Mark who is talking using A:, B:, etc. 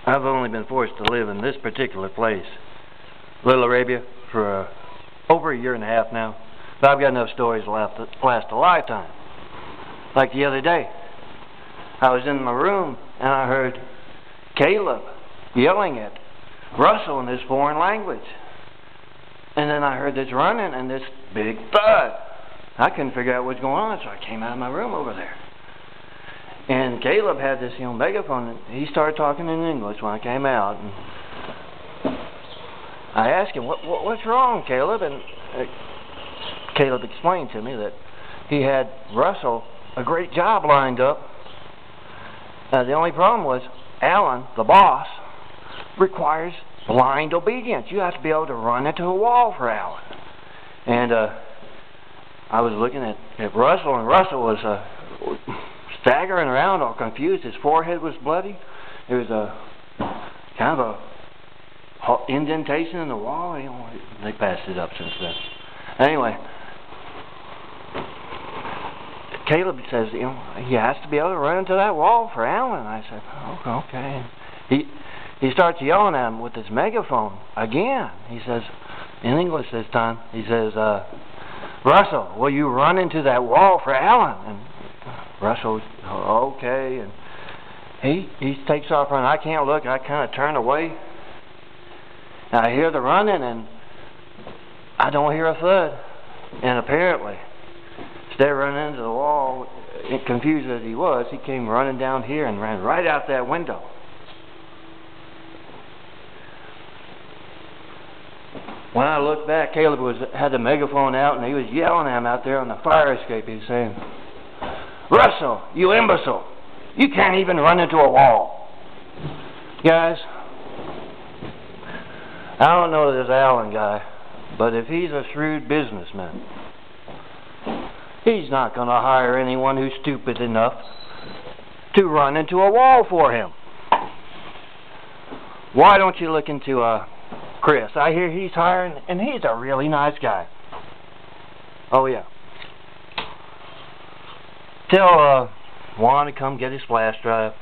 A: I've only been forced to live in this particular place, Little Arabia, for over a year and a half now. But I've got enough stories to last a lifetime. Like the other day, I was in my room and I heard Caleb yelling at Russell in this foreign language. And then I heard this running and this big thud. I couldn't figure out what's going on, so I came out of my room over there. And Caleb had this megaphone, and he started talking in English when I came out. And I asked him, what's wrong, Caleb? And Caleb explained to me that he had Russell a great job lined up. The only problem was Alan, the boss, requires blind obedience. You have to be able to run into a wall for Alan. And I was looking at Russell, and Russell was staggering around all confused. His forehead was bloody. There was a kind of a indentation in the wall. They passed it up since then. Anyway, Caleb says, he has to be able to run into that wall for Alan. I said, oh, okay. He starts yelling at him with his megaphone again. He says, in English this time, he says, Russell, will you run into that wall for Alan? And Russell's okay, and he takes off running. I can't look. I kind of turn away. And I hear the running, and I don't hear a thud. And apparently, instead of running into the wall, confused as he was, he came running down here and ran right out that window. When I looked back, Caleb had the megaphone out, and he was yelling at him out there on the fire escape. He was saying, Russell, you imbecile, you can't even run into a wall. Guys, I don't know this Allen guy, but if he's a shrewd businessman, he's not going to hire anyone who's stupid enough to run into a wall for him. Why don't you look into Chris? I hear he's hiring, and he's a really nice guy. Oh, yeah. Tell Juan to come get his flash drive.